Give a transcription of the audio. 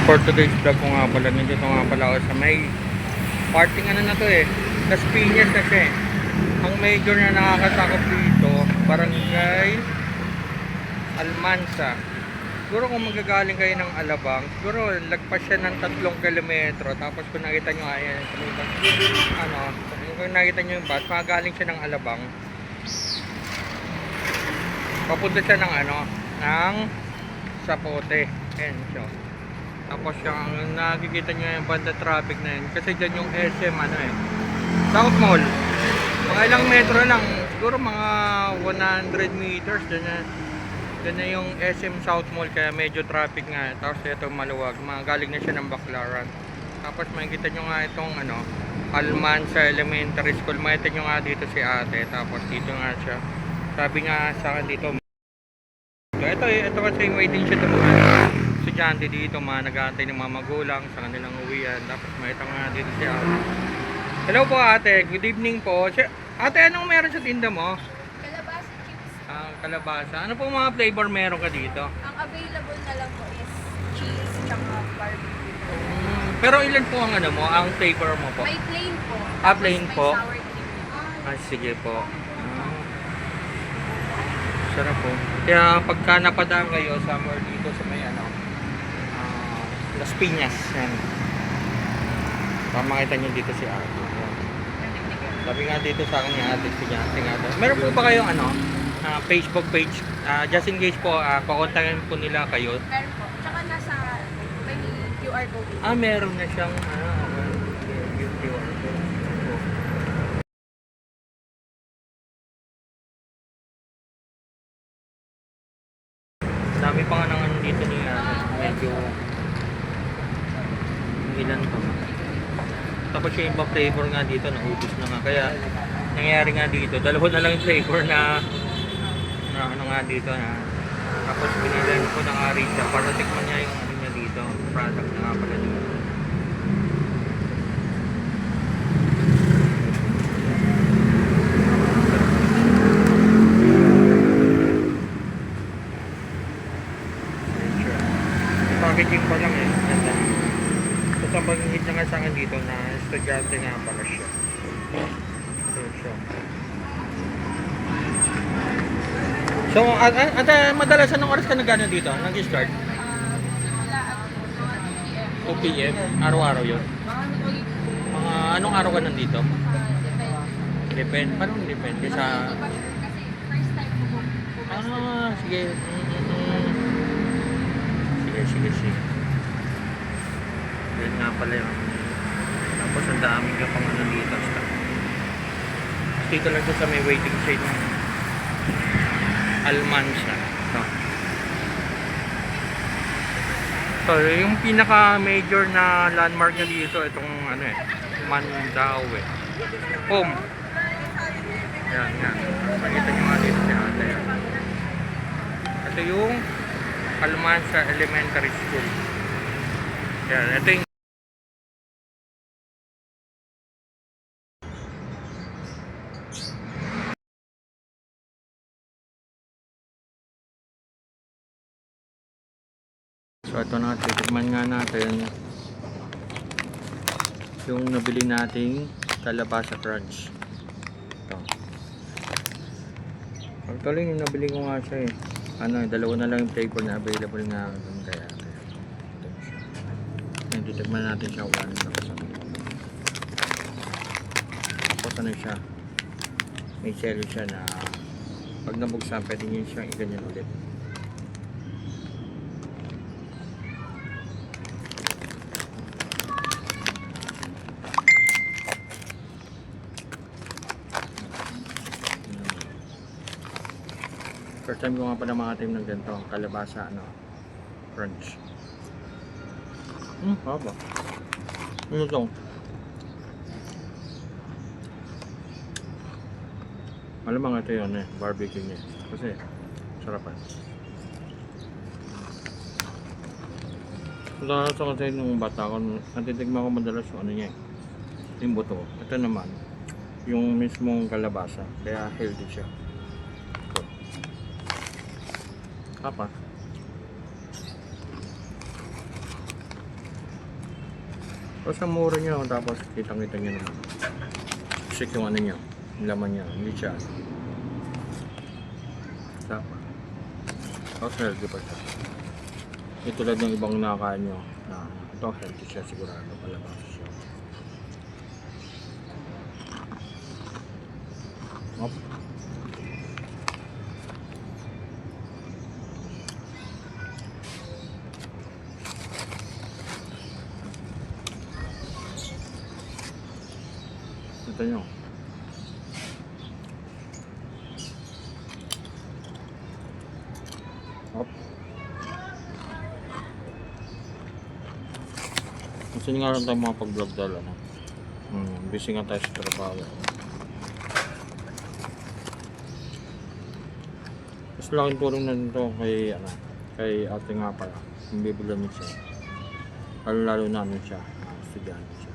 for today's vlog ko nga pala, nandito nga pala ako sa may parting ano na to Las Piñas na siya Ang major na nakakasakop dito, Barangay Almansa. Siguro kung magagaling kayo ng Alabang, siguro lagpas siya ng 3 kilometro. Tapos kung nakita nyo, ayan, kung nakita nyo yung bus, magaling siya ng Alabang. Papunta siya ng ng Sapote. Ayan siya. Tapos yung nakikita nyo yung banda traffic na yun. Kasi dyan yung SM South Mall. Mga ilang metro lang. Siguro mga 100 meters. Dyan na yung SM South Mall. Kaya medyo traffic nga. Tapos ito maluwag. Galing na siya ng Baclaran. Tapos makikita nyo nga itong Almansa Elementary School. Makikita nyo nga dito si ate. Tapos dito nga siya. Sabi nga sa akin dito. Ito kasi waiting siya ng mga estudyante dito, mga nag-aantay ng mga magulang sa kanilang uwian. Tapos makita nga dito si ate. Hello po ate, good evening po. Ate, anong meron sa tinda mo? Kalabasa chips. Kalabasa. Ano po mga flavor meron ka dito? Ang available na lang po is cheese tsaka barbecue. Pero ilan po ang ang flavor mo po? May plain po. Plain May po. sour cream. Sige po. Sarap po. Kaya pagka napadaan kayo somewhere dito sa may Las Piñas, yan. Makita nyo dito si ate. Sabi nga dito sa akin ni ate, meron po ba kayong Facebook page? Just in case po, pakontakin po nila kayo. Meron po. Tsaka nasa may QR code. Meron na siyang QR code. Dami pa nga nang dito ni medyo ilan pa. Tapos yung ibang flavor nga dito naubos na nga. Kaya nangyayari nga dito, dalawa na lang yung flavor na nga dito tapos binilan ko ng Arisa para tikman niya yung niya dito, product na nga pala dito. Packaging pa lang ganda. Tapos ang pag-hit na nga sa akin dito na estudyante nga pala siya. So, madalas anong oras ka nagano dito? Nag-start? 2 PM? Araw-araw yun? Anong araw ka nandito? Depende. Parang depende sa... Sige. Sige. Yan nga pala yun. Tapos ang daming ka pang dito. Dito lang sa may waiting shade ng Almansa. So, yung pinaka major na landmark niya dito, itong Mandaue. Home. Yan. Makita nyo nga dito si ate. Ito yung Almansa Elementary School. Yan, ito yung so ito na, titikman nga natin yung nabili nating kalabasa crunch. Ito. Actually yung nabili ko nga siya dalawa na lang yung flavor na available nga doon kaya. Ngayon titikman natin siya tapos siya, may selo siya na pag nabuksan pwede nyo siyang iganyan ulit. First time ko nga pala makatim ng ganito, kalabasa crunch. Haba. Ano ito? Malamang ito yun barbecue niya. Kasi sarapan. Wala sa kasi nung bata ko, natitigman ko madalas yung niya yung buto. Ito naman, yung mismong kalabasa. Kaya healthy siya. Apa? Basta mura nyo, tapos kitang-kita nyo naman. Check yung ano nyo, yung laman nyo, hindi siya. Tama. Tapos healthy pa siya. Ito tulad ng ibang nakakain nyo, na ito healthy siya sigurado, palabas siya. Op. Ito nyo. Op. Kasi nga lang tayo mga pag-vlog dahil ano. Busy nga tayo sa trabaho. Mas laking tulong na nito kay ano, kay ate nga pala. Yung bibilan niya siya. Lalo na ano siya, estudyante siya.